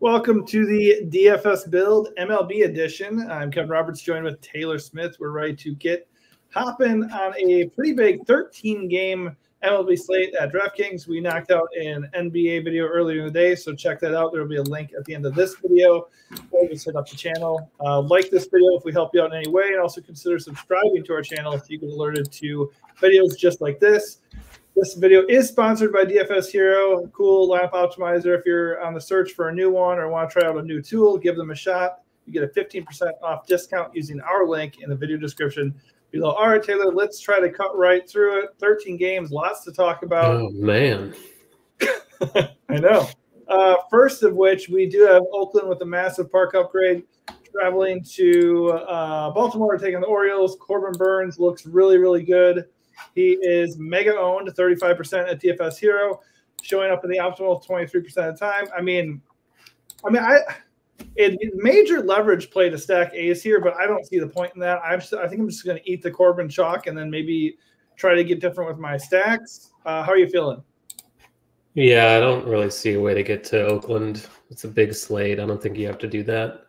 Welcome to the DFS Build MLB edition. I'm Kevin Roberts, joined with Taylor Smith. We're ready to get hopping on a pretty big 13-game MLB slate at DraftKings. We knocked out an NBA video earlier in the day, so check that out. There will be a link at the end of this video, or just hit up the channel. Like this video if we help you out in any way, and also consider subscribing to our channel if you get alerted to videos just like this. This video is sponsored by DFS Hero, cool lineup optimizer. If you're on the search for a new one or want to try out a new tool, give them a shot. You get a 15% off discount using our link in the video description below. All right, Taylor, let's try to cut right through it. 13 games, lots to talk about. Oh, man. I know. First of which, we do have Oakland with a massive park upgrade, traveling to Baltimore, taking the Orioles. Corbin Burnes looks really, really good. He is mega owned, 35% at DFS Hero, showing up in the optimal 23% of the time. It major leverage play to stack A's here, but I don't see the point in that. I think I'm just going to eat the Corbin chalk and then maybe try to get different with my stacks. How are you feeling? Yeah, I don't really see a way to get to Oakland. It's a big slate. I don't think you have to do that.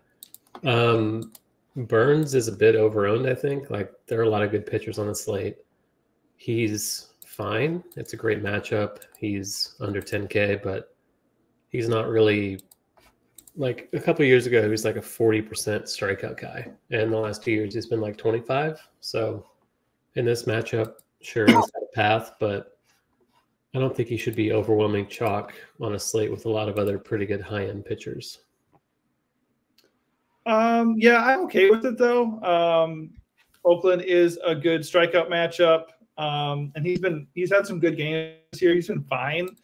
Burnes is a bit overowned, I think. Like, there are a lot of good pitchers on the slate. He's fine. It's a great matchup. He's under 10K, but he's not really like a couple of years ago. He was like a 40% strikeout guy, and the last 2 years he's been like 25. So in this matchup, sure, he's got a path, but I don't think he should be overwhelming chalk on a slate with a lot of other pretty good high-end pitchers. Yeah, I'm okay with it though. Oakland is a good strikeout matchup. And he's had some good games here. He's been fine.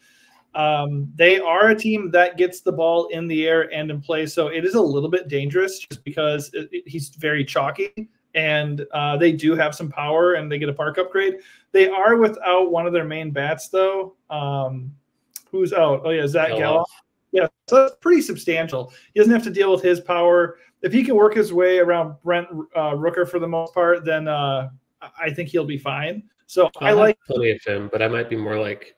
They are a team that gets the ball in the air and in play, so it is a little bit dangerous just because he's very chalky, and they do have some power, and they get a park upgrade. They are without one of their main bats, though. Who's out? Oh, yeah, Zach Galloff. Yeah, so that's pretty substantial. He doesn't have to deal with his power. If he can work his way around Brent Rooker for the most part, then I think he'll be fine. So I like plenty of him, but I might be more like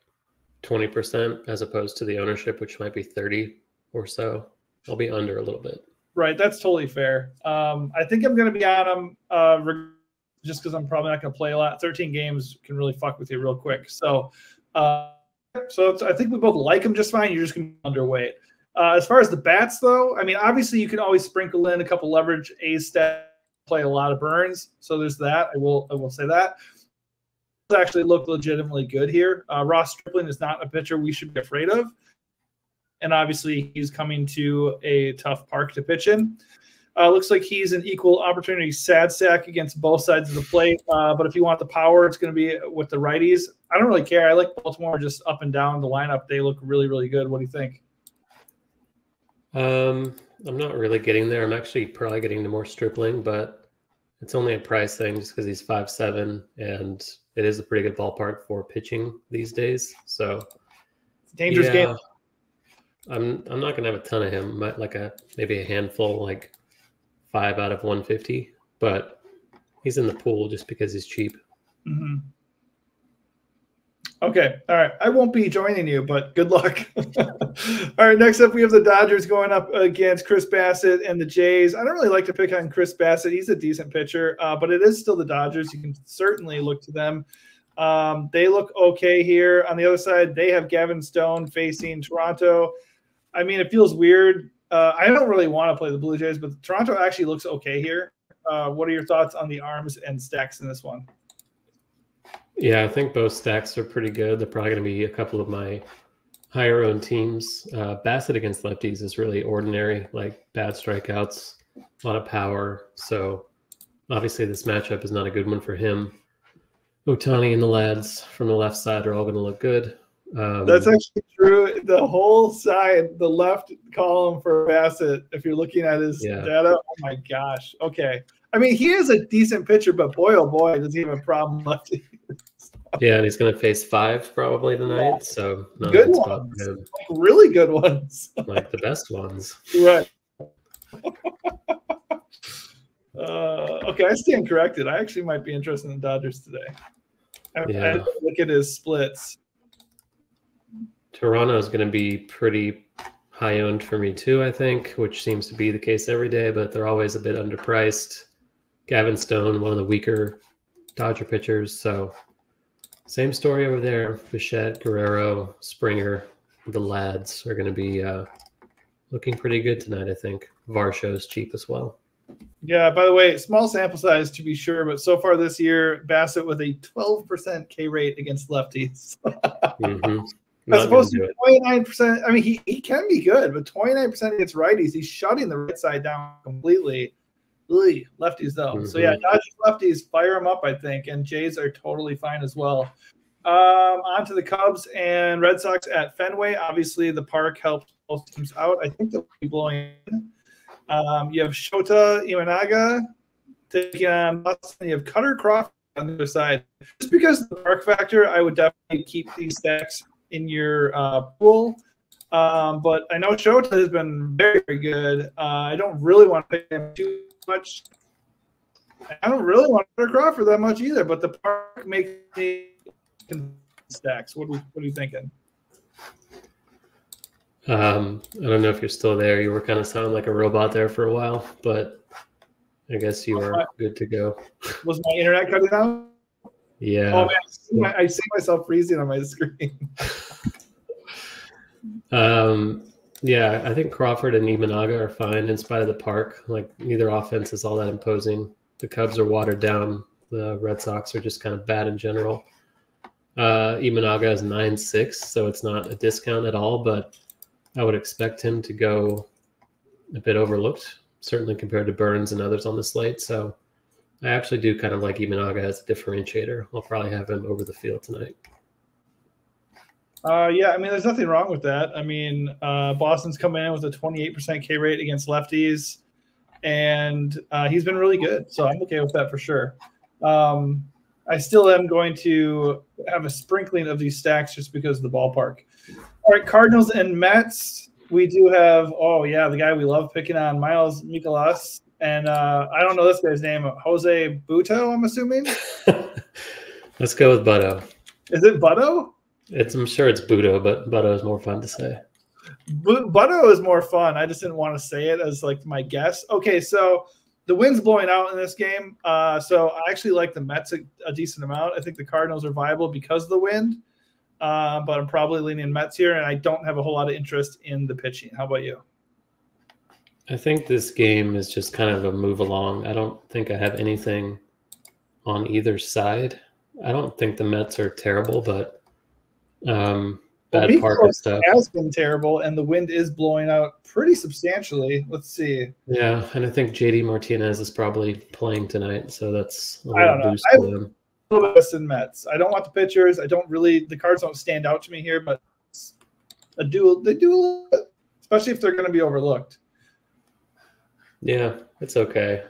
20% as opposed to the ownership, which might be 30 or so. I'll be under a little bit. Right, that's totally fair. I think I'm going to be on him just because I'm probably not going to play a lot. 13 games can really fuck with you real quick. So, I think we both like him just fine. You're just going to be underweight. As far as the bats, though, I mean, obviously you can always sprinkle in a couple leverage A's stats, play a lot of Burnes. So there's that. I will say that. Actually look legitimately good here. Ross Stripling is not a pitcher we should be afraid of. And obviously he's coming to a tough park to pitch in. Looks like he's an equal opportunity sad sack against both sides of the plate. But if you want the power, it's going to be with the righties. I don't really care. I like Baltimore just up and down the lineup. They look really, really good. What do you think? I'm not really getting there. I'm actually probably getting to more Stripling, but it's only a price thing just because he's 5'7", and it is a pretty good ballpark for pitching these days. So dangerous game. I'm not gonna have a ton of him. Like maybe a handful, like 5 out of 150. But he's in the pool just because he's cheap. Mm-hmm. Okay, all right. I won't be joining you, but good luck. All right, next up we have the Dodgers going up against Chris Bassett and the Jays. I don't really like to pick on Chris Bassett. He's a decent pitcher, but it is still the Dodgers. You can certainly look to them. They look okay here. On the other side, they have Gavin Stone facing Toronto. I mean, it feels weird. I don't really want to play the Blue Jays, but Toronto actually looks okay here. What are your thoughts on the arms and stacks in this one? Yeah, I think both stacks are pretty good. They're probably going to be a couple of my higher owned teams. Bassett against lefties is really ordinary, like bad strikeouts, a lot of power. So obviously this matchup is not a good one for him. Ohtani and the lads from the left side are all going to look good. That's actually true. The whole side, the left column for Bassett, if you're looking at his data, oh my gosh. Okay. I mean, he is a decent pitcher, but boy, oh boy, does he have a problem lefty. Yeah, and he's going to face 5 probably tonight. So not good ones, like really good ones, like the best ones. Right. Okay, I stand corrected. I actually might be interested in the Dodgers today. I look at his splits. Toronto is going to be pretty high owned for me too, I think, which seems to be the case every day, but they're always a bit underpriced. Gavin Stone, one of the weaker Dodger pitchers. So same story over there. Bichette, Guerrero, Springer, the lads are going to be looking pretty good tonight, I think. Varsho's cheap as well. Yeah, by the way, small sample size to be sure, but so far this year, Bassett with a 12% K rate against lefties. As opposed to 29%. I mean, he can be good, but 29% against righties. He's shutting the right side down completely. Really, lefties, though. So, yeah, Dodgers lefties, fire them up, I think, and Jays are totally fine as well. On to the Cubs and Red Sox at Fenway. Obviously, the park helped both teams out. I think they'll be blowing in. You have Shota Imanaga taking on Boston. You have Cutter Crawford on the other side. Just because of the park factor, I would definitely keep these stacks in your pool. But I know Shota has been very, very good. I don't really want to pay him too much. I don't really want Cutter Crawford that much either, but the park makes me stacks. What are you thinking? I don't know if you're still there. You were kind of sounding like a robot there for a while, but I guess you are good to go. Was my internet cutting out? Yeah. Oh, man, I see myself freezing on my screen. Yeah, I think Crawford and Imanaga are fine in spite of the park. Like, neither offense is all that imposing. The Cubs are watered down. The Red Sox are just kind of bad in general. Imanaga is 9.6, so it's not a discount at all, but I would expect him to go a bit overlooked, certainly compared to Burns and others on the slate. So I actually do kind of like Imanaga as a differentiator. I'll probably have him over the field tonight. Yeah, I mean, there's nothing wrong with that. I mean, Boston's coming in with a 28% K rate against lefties, and he's been really good. So I'm okay with that for sure. I still am going to have a sprinkling of these stacks just because of the ballpark. All right, Cardinals and Mets. We do have, the guy we love picking on, Miles Mikolas. And I don't know this guy's name, Jose Butto, I'm assuming. Let's go with Butto. Is it Butto? I'm sure it's Butto, but Butto is more fun to say. Butto is more fun. I just didn't want to say it as like my guess. Okay, so the wind's blowing out in this game. So I actually like the Mets a decent amount. I think the Cardinals are viable because of the wind. But I'm probably leaning Mets here, and I don't have a whole lot of interest in the pitching. How about you? I think this game is just kind of a move along. I don't think I have anything on either side. I don't think the Mets are terrible, but bad park and stuff has been terrible, and the wind is blowing out pretty substantially. Let's see. Yeah, and I think JD Martinez is probably playing tonight, so that's I don't know. Boost for them. In Mets. I don't want the pitchers. I don't really. The cards don't stand out to me here, but they do a little bit, especially if they're going to be overlooked. Yeah, it's okay.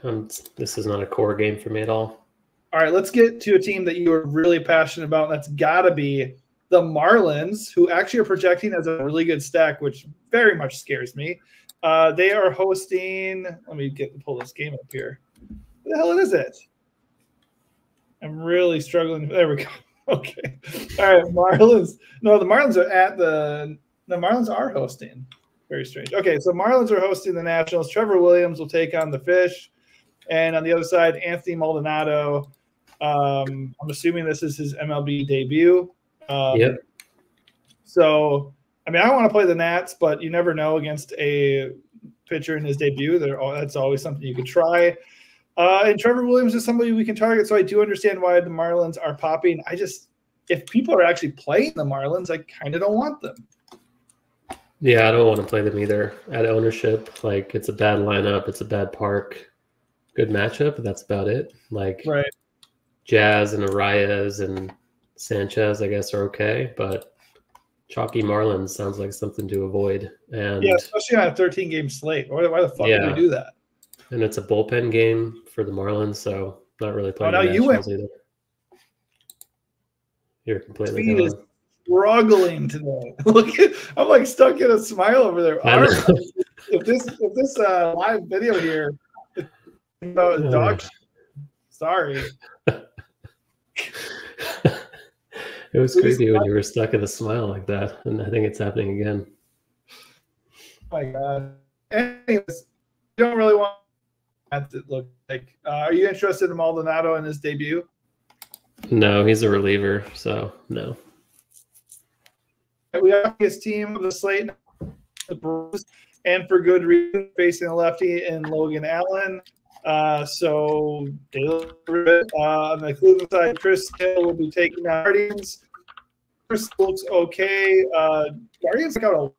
This is not a core game for me at all. All right, let's get to a team that you are really passionate about. And that's got to be the Marlins, who actually are projecting as a really good stack, which very much scares me. They are hosting. Let me pull this game up here. What the hell is it? I'm really struggling. There we go. Okay. All right, Marlins. No, the Marlins are the Marlins are hosting. Very strange. Okay, so Marlins are hosting the Nationals. Trevor Williams will take on the Fish. And on the other side, Anthony Maldonado. I'm assuming this is his MLB debut. Yep. So, I mean, I want to play the Nats, but you never know against a pitcher in his debut. That's always something you could try. And Trevor Williams is somebody we can target, so I do understand why the Marlins are popping. If people are actually playing the Marlins, I kind of don't want them. Yeah, I don't want to play them either. At ownership, like, it's a bad lineup, it's a bad park, good matchup, but that's about it. Like, right. Jazz and Arias and Sanchez, I guess, are okay, but chalky Marlins sounds like something to avoid. And yeah, especially on a 13-game slate. Why the fuck would we do that? And it's a bullpen game for the Marlins, so not really playing the Nationals either. You're completely gone. Is struggling today. I'm like stuck in a smile over there. If this live video here, dog. Sorry. It was creepy when you were stuck in a smile like that, and I think it's happening again. my God. Anyways, you don't really want that to look like. Are you interested in Maldonado in his debut? No, he's a reliever, so no. We have his team of the slate, the Brewers, and for good reason, facing a lefty in Logan Allen. So on the Cleveland side, Chris Hill will be taking out Guardians. Chris looks okay. Guardians got a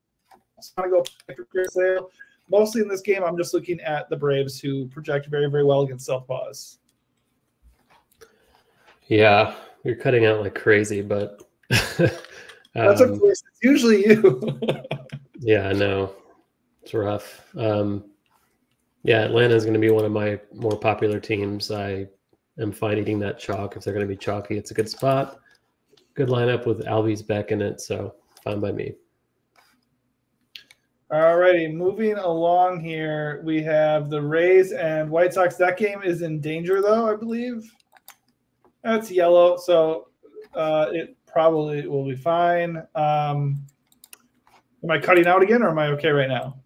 to go for Chris Hill. Mostly in this game, I'm just looking at the Braves, who project very, very well against Southpaws. Yeah, you're cutting out like crazy, but that's okay. It's usually you. Yeah, I know. It's rough. Yeah, Atlanta is going to be one of my more popular teams. I am fine eating that chalk. If they're going to be chalky, it's a good spot. Good lineup with Albies Beck in it, so fine by me. All righty, moving along here, we have the Rays and White Sox. That game is in danger, though, I believe. That's yellow, so it probably will be fine. Am I cutting out again, or am I okay right now?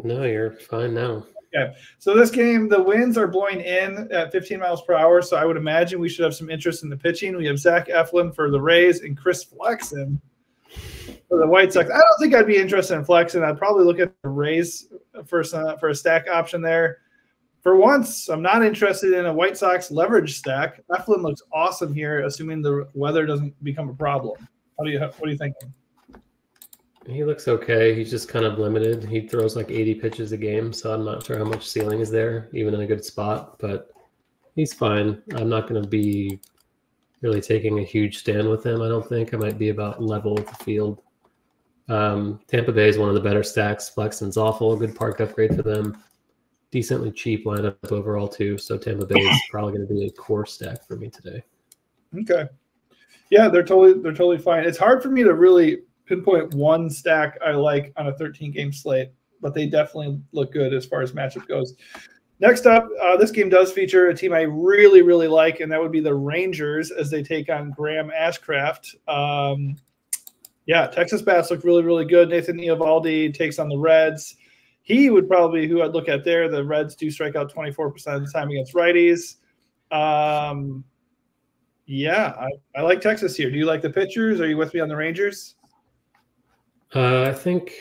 No, you're fine now. Okay, so this game, the winds are blowing in at 15 miles per hour, so I would imagine we should have some interest in the pitching. We have Zach Eflin for the Rays and Chris Flexen for the White Sox. I don't think I'd be interested in Flexen. I'd probably look at the Rays for a stack option there. For once, I'm not interested in a White Sox leverage stack. Eflin looks awesome here, assuming the weather doesn't become a problem. What are you thinking? He looks okay. He's just kind of limited. He throws like 80 pitches a game, so I'm not sure how much ceiling is there, even in a good spot, but he's fine. I'm not going to be really taking a huge stand with him, I don't think. I might be about level with the field. Tampa Bay is one of the better stacks. Flexen's awful. Good park upgrade for them. Decently cheap lineup overall, too, so Tampa Bay is probably going to be a core stack for me today. Okay. Yeah, they're totally fine. It's hard for me to really pinpoint one stack I like on a 13-game slate, but they definitely look good as far as matchup goes. Next up, this game does feature a team I really, really like, and that would be the Rangers as they take on Graham Ashcraft. Yeah, Texas bats look really, really good. Nathan Eovaldi takes on the Reds. He would probably be who I'd look at there. The Reds do strike out 24% of the time against righties. Yeah, I like Texas here. Do you like the pitchers? Are you with me on the Rangers? I think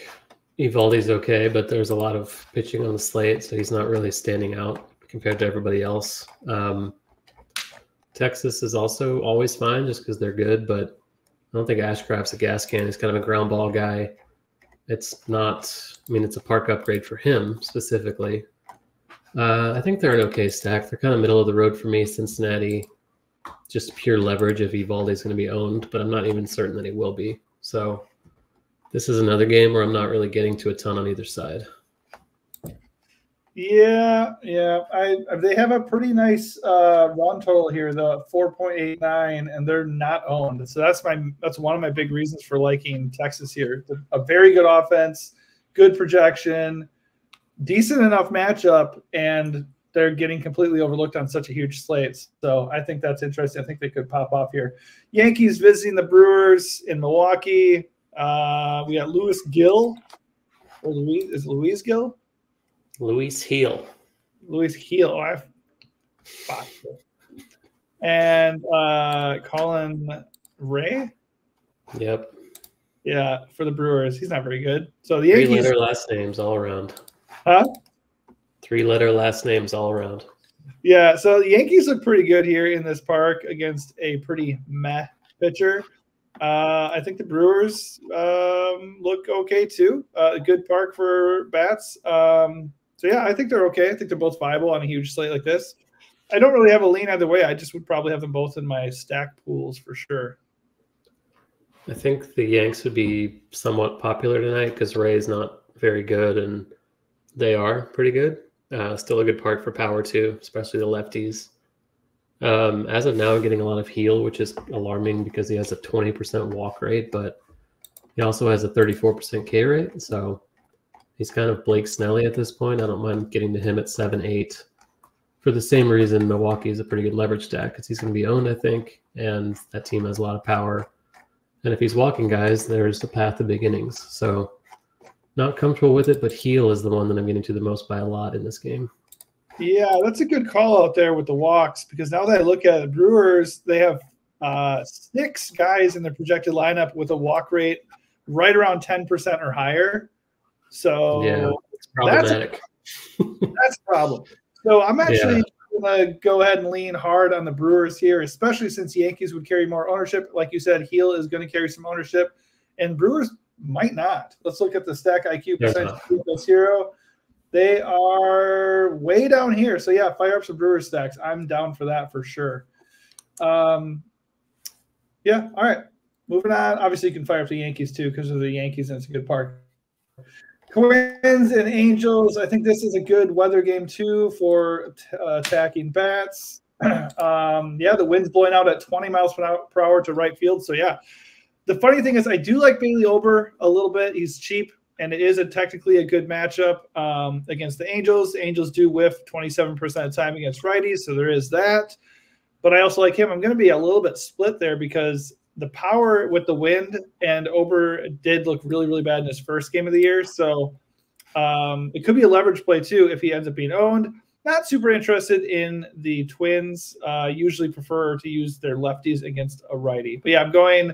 Eovaldi's okay, but there's a lot of pitching on the slate, so he's not really standing out compared to everybody else. Texas is also always fine just because they're good, but I don't think Ashcraft's a gas can. He's kind of a ground ball guy. It's not – I mean, it's a park upgrade for him specifically. I think they're an okay stack. They're kind of middle of the road for me. Cincinnati, just pure leverage if Eovaldi's going to be owned, but I'm not even certain that he will be. So this is another game where I'm not really getting to a ton on either side. Yeah. They have a pretty nice run total here, the 4.89, and they're not owned. So that's one of my big reasons for liking Texas here. A very good offense, good projection, decent enough matchup, and they're getting completely overlooked on such a huge slate. So I think that's interesting. I think they could pop off here. Yankees visiting the Brewers in Milwaukee. We got Luis Gil. Or Luis Gil? Luis Heel. And Colin Ray. Yep. Yeah, for the Brewers. He's not very good. So the Yankees. 3-letter last names all around. Huh? 3-letter last names all around. Yeah, so the Yankees look pretty good here in this park against a pretty meh pitcher. I think the Brewers look okay too. A good park for bats. So yeah, I think they're okay. I think they're both viable on a huge slate like this. I don't really have a lean either way. I just would probably have them both in my stack pools for sure. I think the Yanks would be somewhat popular tonight because Ray's not very good, and they are pretty good. Still a good park for power too, especially the lefties. As of now, getting a lot of heel, which is alarming because he has a 20% walk rate, but he also has a 34% K rate. So he's kind of Blake Snelly at this point. I don't mind getting to him at 7-8. For the same reason, Milwaukee is a pretty good leverage stack because he's going to be owned, I think, and that team has a lot of power. And if he's walking guys, there's a path to big innings. So not comfortable with it, but heel is the one that I'm getting to the most by a lot in this game. Yeah, that's a good call out there with the walks, because now that I look at it, Brewers, they have 6 guys in the projected lineup with a walk rate right around 10% or higher. So yeah, it's problematic. That's a problem. So I'm actually going to go ahead and lean hard on the Brewers here, especially since Yankees would carry more ownership. Like you said, heel is going to carry some ownership, and Brewers might not. Let's look at the stack IQ percentage. They are way down here. So, yeah, fire up some Brewers stacks. I'm down for that for sure. Yeah, all right. Moving on. Obviously, you can fire up the Yankees too because of the Yankees, and it's a good park. Twins and Angels. I think this is a good weather game too for attacking bats. Yeah, the wind's blowing out at 20 miles per hour to right field. So, yeah. The funny thing is I do like Bailey Ober a little bit. He's cheap, and it is technically a good matchup against the Angels. The Angels do whiff 27% of the time against righties, so there is that. But I also like him. I'm going to be a little bit split there because the power with the wind, and Ober did look really, really bad in his first game of the year. So it could be a leverage play too if he ends up being owned. Not super interested in the Twins. Usually prefer to use their lefties against a righty. But, yeah, I'm going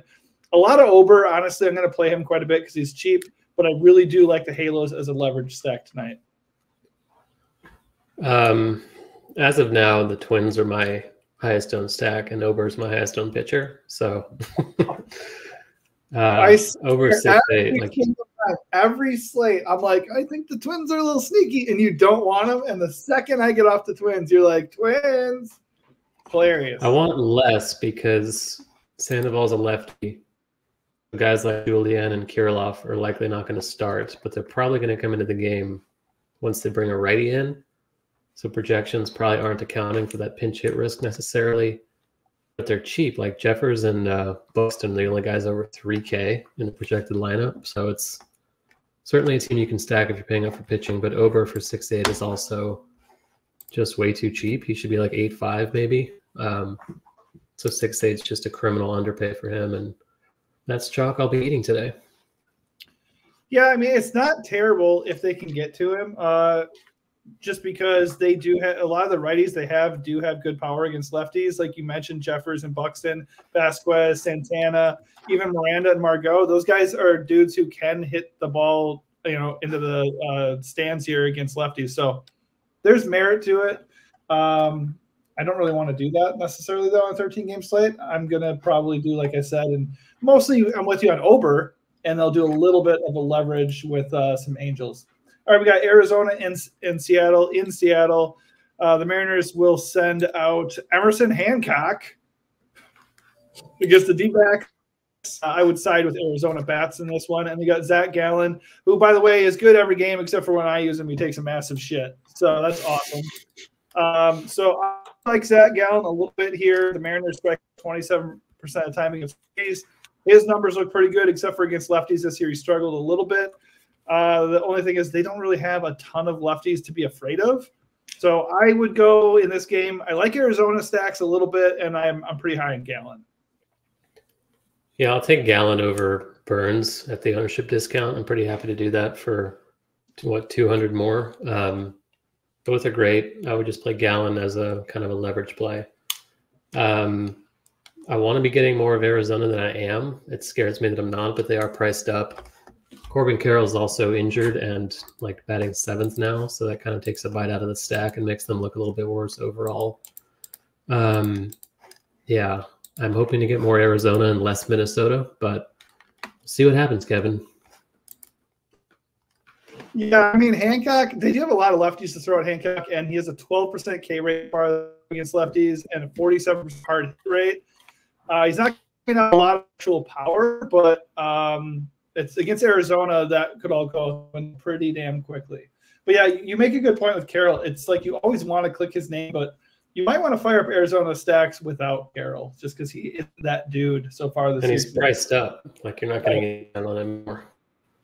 a lot of Ober. Honestly, I'm going to play him quite a bit because he's cheap. But I really do like the Halos as a leverage stack tonight. As of now, the Twins are my highest owned stack, and Ober's my highest owned pitcher. So over 6-8. Like, every slate, I'm like, I think the Twins are a little sneaky, and you don't want them. And the second I get off the Twins, you're like, Twins. Hilarious. I want less because Sandoval's a lefty. Guys like Julian and Kirilloff are likely not going to start, but they're probably going to come into the game once they bring a righty in. So projections probably aren't accounting for that pinch hit risk necessarily, but they're cheap. Like Jeffers and Buxton, the only guys over 3K in the projected lineup. So it's certainly a team you can stack if you're paying up for pitching, but Ober for 6-8 is also just way too cheap. He should be like 8-5 maybe. So 6-8 is just a criminal underpay for him, and that's chalk I'll be eating today. Yeah, I mean, it's not terrible if they can get to him. Just because they do have a lot of the righties do have good power against lefties, like you mentioned, Jeffers and Buxton, Vasquez, Santana, even Miranda and Margot. Those guys are dudes who can hit the ball, into the stands here against lefties. So there's merit to it. I don't really want to do that necessarily though on a 13-game slate. I'm gonna probably do like I said, and mostly I'm with you on Ober, and they'll do a little bit of a leverage with some Angels. All right, we got Arizona in Seattle. In Seattle, the Mariners will send out Emerson Hancock against the D-backs. I would side with Arizona bats in this one. And we got Zach Gallen, who, by the way, is good every game except for when I use him. He takes a massive shit. So that's awesome. So I like Zach Gallen a little bit here. The Mariners strike 27% of the time against lefties. His numbers look pretty good except for against lefties this year. He struggled a little bit. The only thing is they don't really have a ton of lefties to be afraid of. So I would go in this game. I like Arizona stacks a little bit, and I'm pretty high in Gallen. Yeah, I'll take Gallen over Burns at the ownership discount. I'm pretty happy to do that for, 200 more. Both are great. I would just play Gallen as a kind of a leverage play. I want to be getting more of Arizona than I am. It scares me that I'm not, but they are priced up. Corbin Carroll's also injured and like batting 7th now, so that kind of takes a bite out of the stack and makes them look a little bit worse overall. Yeah, I'm hoping to get more Arizona and less Minnesota, but see what happens, Kevin. Yeah, I mean, Hancock, they do have a lot of lefties to throw at Hancock, and he has a 12% K rate against lefties and a 47% hard hit rate. He's not getting a lot of actual power, but it's against Arizona that could all go pretty damn quickly. But yeah, you make a good point with Carroll. It's like you always want to click his name, but you might want to fire up Arizona stacks without Carroll just because he is that dude so far this season. And he's priced up. Like you're not going to get on him more.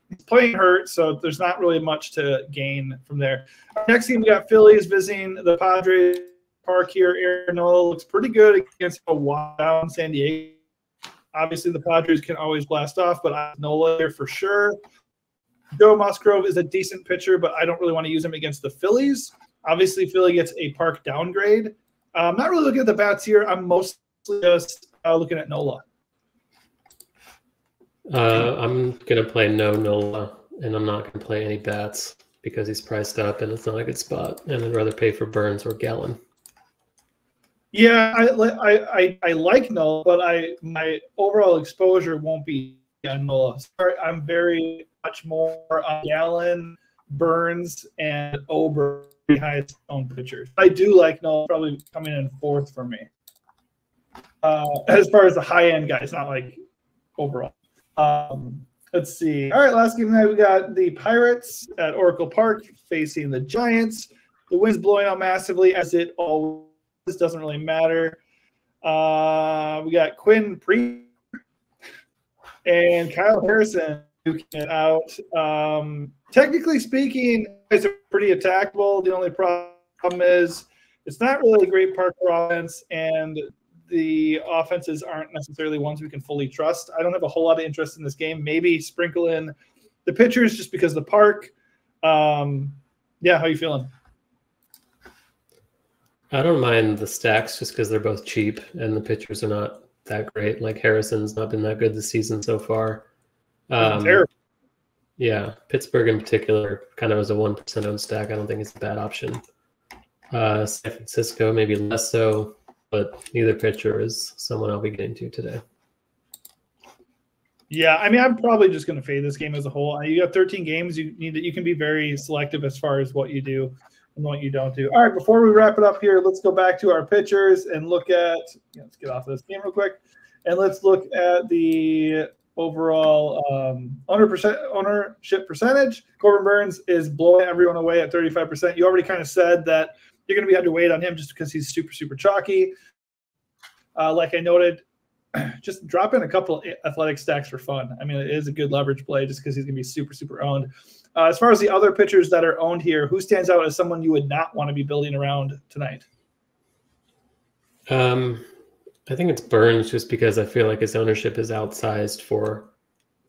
He's playing hurt, so there's not really much to gain from there. Next team, we got Phillies visiting the Padres. Park here. Aaron Nola looks pretty good against a wild down San Diego. Obviously, the Padres can always blast off, but I have Nola here for sure. Joe Musgrove is a decent pitcher, but I don't really want to use him against the Phillies. Obviously, Philly gets a park downgrade. I'm not really looking at the bats here. I'm mostly just looking at Nola. I'm going to play no Nola, and I'm not going to play any bats because he's priced up and it's not a good spot. And I'd rather pay for Burns or Gallen. Yeah, I like Nola, but my overall exposure won't be on Nola. Sorry, I'm very much more on Gallen, Burns, and Ober, the highest owned pitchers. I do like Nola, probably coming in fourth for me. As far as the high end guys, not like overall. Let's see. All right, last game tonight we got the Pirates at Oracle Park facing the Giants. The wind's blowing out massively, as it always doesn't really matter. We got Quinn Pre and Kyle Harrison duking it out. Technically speaking, it's pretty attackable. The only problem is it's not really a great park for offense, and the offenses aren't necessarily ones we can fully trust. I don't have a whole lot of interest in this game. Maybe sprinkle in the pitchers just because of the park. Yeah, how you feeling? I don't mind the stacks just because they're both cheap and the pitchers are not that great. Like Harrison's not been that good this season so far. Yeah, Pittsburgh in particular, kind of as a 1% owned stack, I don't think it's a bad option. San Francisco, maybe less so, but neither pitcher is someone I'll be getting to today. Yeah, I mean, I'm probably just going to fade this game as a whole. You got 13 games. You can be very selective as far as what you do and what you don't do. All right, before we wrap it up here, let's go back to our pitchers and look at let's get off of this game real quick, and let's look at the overall ownership percentage. Corbin Burns is blowing everyone away at 35%. You already kind of said that you're going to be underweight on him just because he's super, super chalky. Like I noted, just drop in a couple athletic stacks for fun. I mean, it is a good leverage play just because he's going to be super, super owned. As far as the other pitchers that are owned here, who stands out as someone you would not want to be building around tonight? I think it's Burns just because I feel like his ownership is outsized for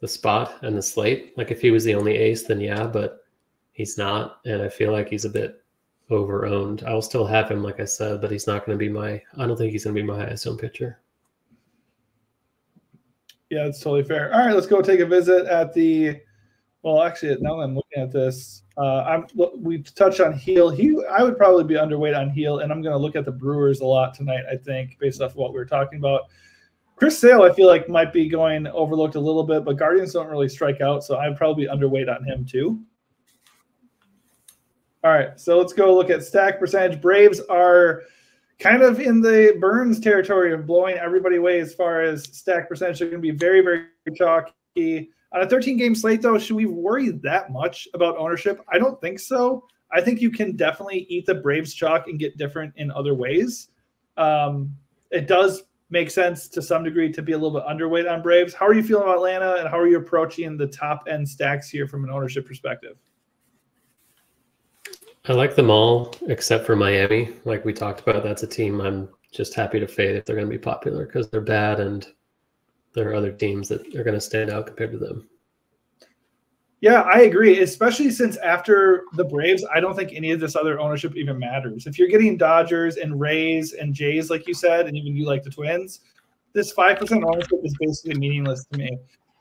the spot and the slate. Like if he was the only ace, then yeah, but he's not. And I feel like he's a bit over-owned. I'll still have him, like I said, but he's not going to be I don't think he's going to be my highest owned pitcher. Yeah, that's totally fair. All right, let's go take a visit at the well, actually, now that I'm looking at this, we've touched on Heel. I would probably be underweight on Heel, and I'm going to look at the Brewers a lot tonight, I think, based off of what we were talking about. Chris Sale, I feel like, might be going overlooked a little bit, but Guardians don't really strike out, so I'd probably be underweight on him too. All right, so let's go look at stack percentage. Braves are kind of in the Burns territory of blowing everybody away as far as stack percentage. They're going to be very, very chalky. On a 13-game slate, though, should we worry that much about ownership? I don't think so. I think you can definitely eat the Braves chalk and get different in other ways. It does make sense to some degree to be a little bit underweight on Braves. How are you feeling about Atlanta, and how are you approaching the top-end stacks here from an ownership perspective? I like them all except for Miami. Like we talked about, that's a team I'm just happy to fade if they're going to be popular because they're bad and there are other teams that are going to stand out compared to them. Yeah, I agree, especially since after the Braves, I don't think any of this other ownership even matters. If you're getting Dodgers and Rays and Jays, like you said, and even you like the Twins, this 5% ownership is basically meaningless to me.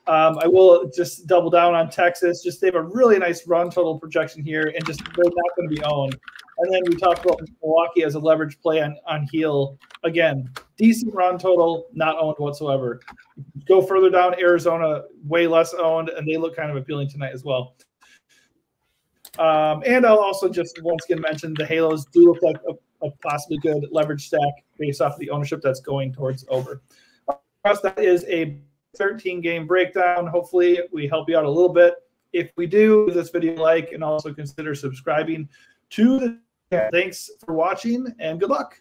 I will just double down on Texas. Just they have a really nice run total projection here, and just they're not going to be owned. And then we talked about Milwaukee as a leverage play on Heel. Again, decent run total, not owned whatsoever. Go further down, Arizona, way less owned, and they look kind of appealing tonight as well. And I'll also just once again mention the Halos do look like a possibly good leverage stack based off of the ownership that's going towards over. That is a 13-game breakdown. Hopefully we help you out a little bit. If we do, give this video a like and also consider subscribing to the channel. Thanks for watching and good luck.